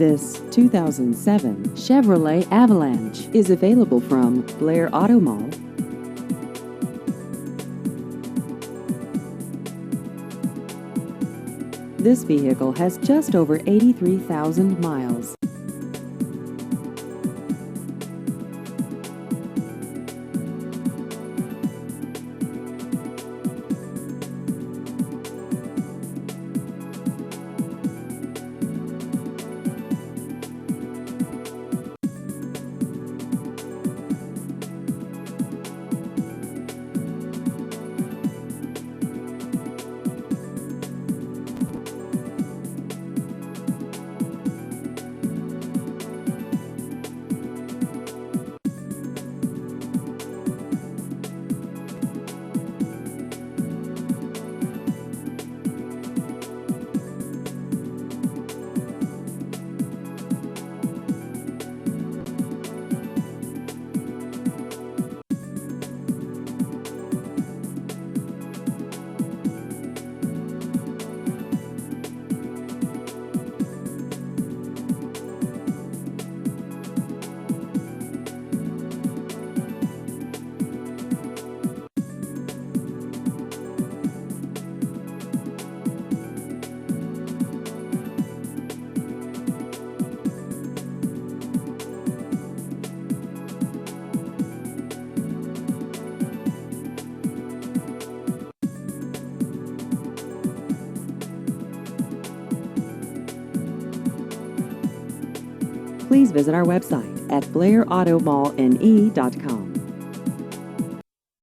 This 2007 Chevrolet Avalanche is available from Blair Auto Mall. This vehicle has just over 83,000 miles. Please visit our website at blairautomallne.com.